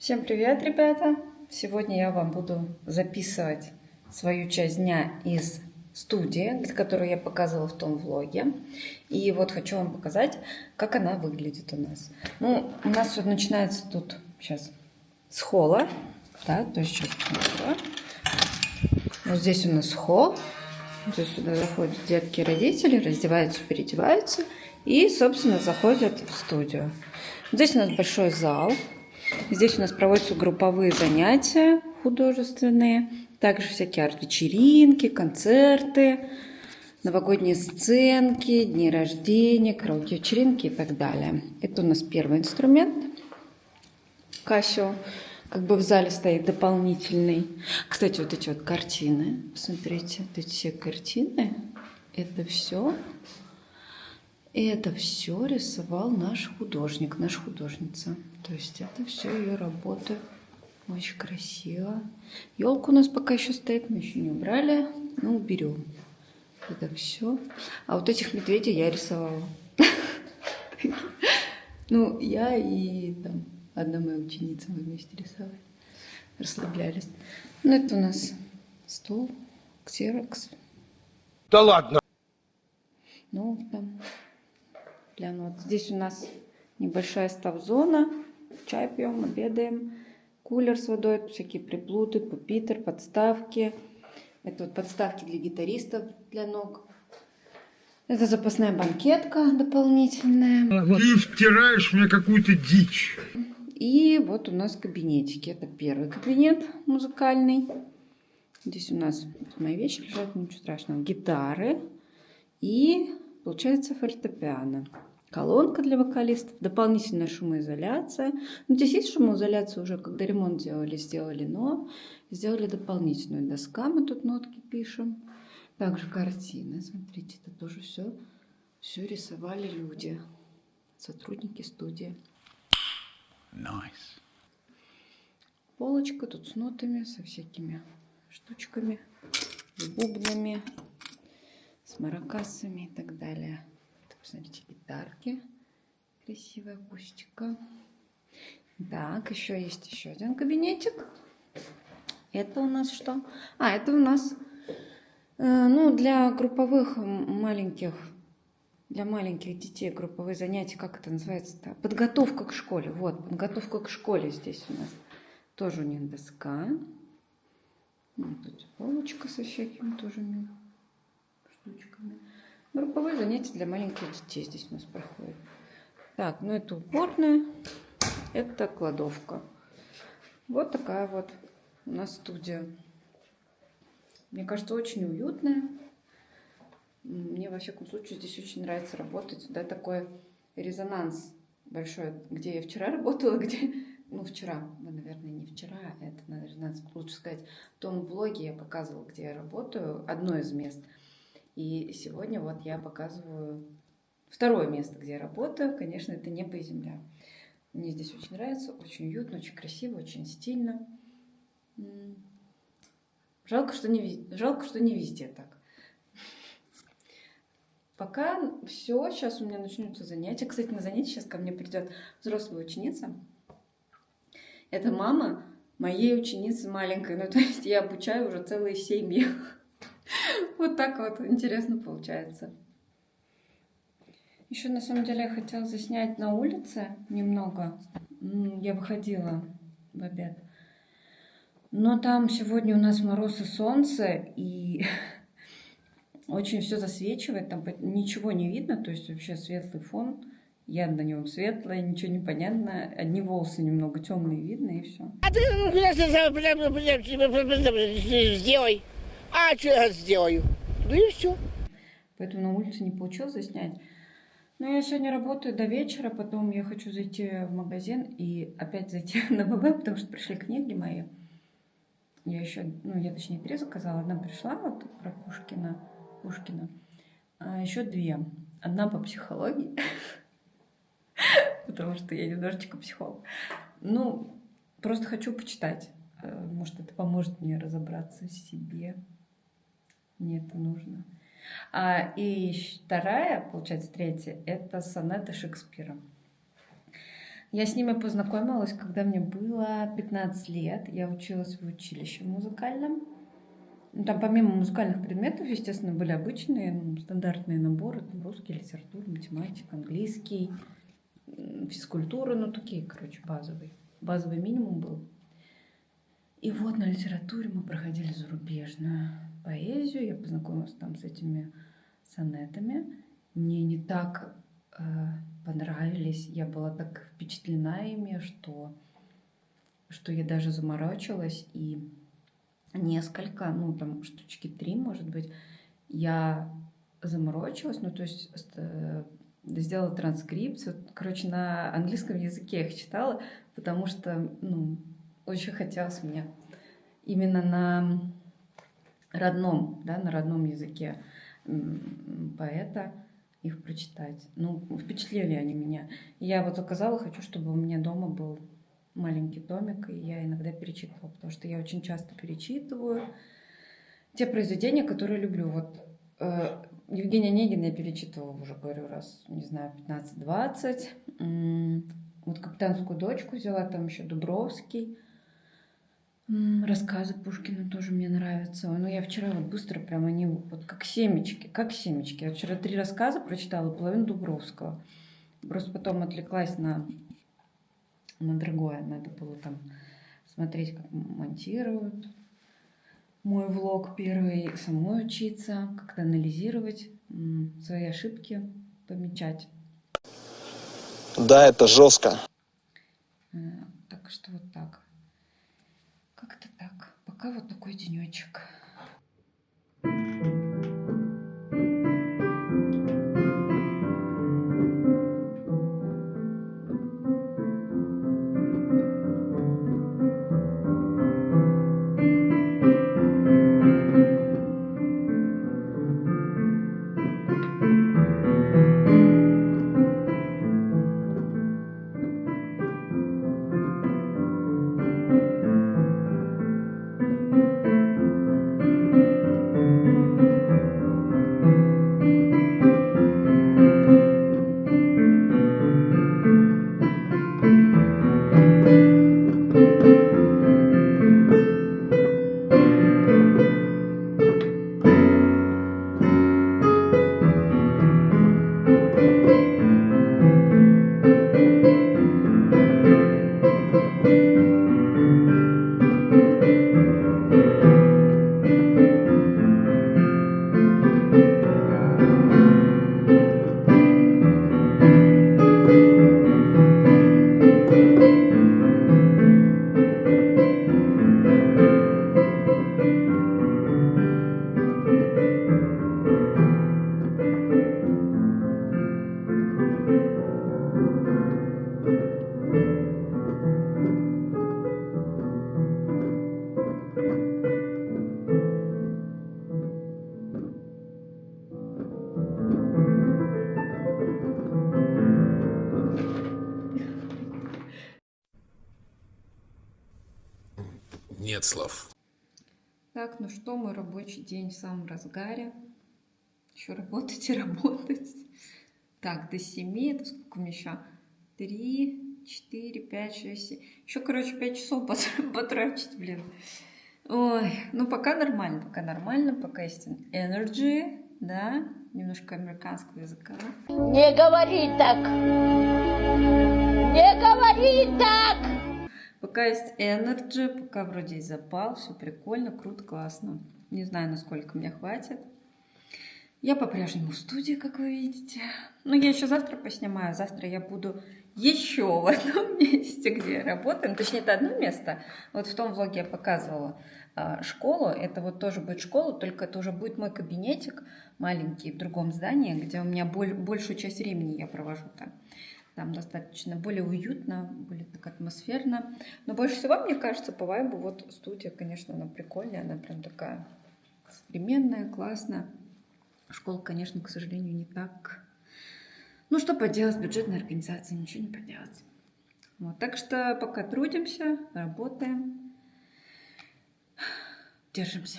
Всем привет, ребята! Сегодня я вам буду записывать свою часть дня из студии, которую я показывала в том влоге. И вот хочу вам показать, как она выглядит у нас. Ну, у нас все начинается тут сейчас с холла. Да, то есть сейчас вот здесь у нас холл. То есть сюда заходят детки и родители, раздеваются, переодеваются и, собственно, заходят в студию. Здесь у нас большой зал. Здесь у нас проводятся групповые занятия художественные, также всякие арт-вечеринки, концерты, новогодние сценки, дни рождения, караоке-вечеринки и так далее. Это у нас первый инструмент. Casio. Как бы в зале стоит дополнительный. Кстати, вот эти вот картины, посмотрите, вот эти все картины, это все рисовал наш художник, наша художница. То есть это все ее работа. Очень красиво. Елка у нас пока еще стоит, мы еще не убрали, но уберем. Это все. А вот этих медведей я рисовала. Ну, я и там одна моя ученица, мы вместе рисовали. Расслаблялись. Ну, это у нас стол, ксерокс. Да ладно! Ну, там, вот здесь у нас небольшая став-зона. Чай пьем, обедаем. Кулер с водой, всякие приплуты, пупитр, подставки. Это вот подставки для гитаристов, для ног. Это запасная банкетка дополнительная. Ты втираешь мне какую-то дичь. И вот у нас кабинетики. Это первый кабинет музыкальный. Здесь у нас мои вещи лежат, ничего страшного. Гитары и, получается, фортепиано. Колонка для вокалистов, дополнительная шумоизоляция. Ну, здесь есть шумоизоляция уже, когда ремонт сделали, но сделали дополнительную. Доска, мы тут нотки пишем. Также картины, смотрите, это тоже все рисовали люди, сотрудники студии. Nice. Полочка тут с нотами, со всякими штучками, с бубнами, с маракасами и так далее. Посмотрите, гитарки. Красивая акустика. Так, еще есть еще один кабинетик. Это у нас что? Это у нас для групповых для маленьких детей групповые занятия, как это называется-то? Подготовка к школе. Вот, подготовка к школе здесь у нас. Тоже у них доска. Вот тут полочка со всякими тоже штучками. Групповые занятия для маленьких детей здесь у нас проходят. Так, ну это уборная, это кладовка. Вот такая вот у нас студия. Мне кажется, очень уютная. Мне, во всяком случае, здесь очень нравится работать. Да, такой резонанс большой, где я вчера работала, вчера, наверное, не вчера, это, наверное, надо лучше сказать, в том влоге я показывала, где я работаю, одно из мест. И сегодня вот я показываю второе место, где я работаю. Конечно, это небо и земля. Мне здесь очень нравится, очень уютно, очень красиво, очень стильно. Жалко, что не везде так. Пока все, сейчас у меня начнутся занятия. Кстати, на занятия сейчас ко мне придет взрослая ученица. Это мама моей ученицы маленькой. Ну, то есть я обучаю уже целые семьи. Вот так вот интересно получается. Еще на самом деле я хотела заснять на улице немного. Я выходила в обед. Но там сегодня у нас мороз и солнце, и очень все засвечивает, там ничего не видно, то есть вообще светлый фон. Я на нем светлая, ничего не понятно. Одни волосы немного темные видно, и все. А ты сделай. А что я сделаю? Ну и все. Поэтому на улице не получилось заснять. Но я сегодня работаю до вечера, потом я хочу зайти в магазин и опять зайти на ББ, потому что пришли книги мои. Я точнее 3 заказала. Одна пришла, вот про Пушкина. А еще 2. Одна по психологии, потому что я немножечко психолог. Просто хочу почитать. Может, это поможет мне разобраться в себе. Мне это нужно. И вторая, получается, 3, это сонеты Шекспира. Я с ними познакомилась, когда мне было 15 лет. Я училась в училище музыкальном. Там помимо музыкальных предметов, естественно, были обычные, стандартные наборы. Там русский, литература, математика, английский, физкультура. Ну, такие, короче, базовые. Базовый минимум был. И вот на литературе мы проходили зарубежную поэзию. Я познакомилась там с этими сонетами. Мне не так понравились. Я была так впечатлена ими, что я даже заморочилась. И несколько, ну там штучки 3, может быть, я заморочилась. Ну то есть сделала транскрипцию. Короче, на английском языке я их читала, потому что, очень хотелось мне именно на родном, да, на родном языке поэта их прочитать. Ну, впечатлили они меня. И я вот заказала, хочу, чтобы у меня дома был маленький томик, и я иногда перечитывала, потому что я очень часто перечитываю те произведения, которые люблю. Вот Евгения Онегина я перечитывала уже, говорю, раз, не знаю, 15-20. Вот «Капитанскую дочку» взяла, там еще Дубровский. Рассказы Пушкина тоже мне нравятся. Но я вчера вот быстро прям они вот как семечки. Я вчера 3 рассказа прочитала, половину Дубровского. Просто потом отвлеклась на другое. Надо было там смотреть, как монтируют мой влог первый, самой учиться, как-то анализировать свои ошибки, помечать. Да, это жестко. Так что вот так. Как-то так. Пока вот такой денечек. Нет слов. Так, ну что, мой рабочий день в самом разгаре. Еще работать и работать. Так, до 7, это сколько у меня еще? 3, 4, 5, 6, 7. Еще, короче, 5 часов потрачить, блин. Ой, ну пока нормально, пока есть energy, да, немножко американского языка. Не говори так! Не говори так! Пока есть energy, пока вроде есть запал, все прикольно, круто, классно. Не знаю, насколько мне хватит. Я по-прежнему в студии, как вы видите. Но я еще завтра поснимаю. Завтра я буду еще в одном месте, где я работаю. Ну, точнее, это одно место. Вот в том влоге я показывала школу. Это вот тоже будет школа, только это уже будет мой кабинетик маленький в другом здании, где у меня большую часть времени я провожу там. Там достаточно более уютно, более так атмосферно. Но больше всего, мне кажется, по вайбу вот студия, конечно, она прикольная. Она прям такая современная, классная. Школа, конечно, к сожалению, не так. Ну, что поделать, бюджетная организация, ничего не поделать. Вот, так что пока трудимся, работаем, держимся.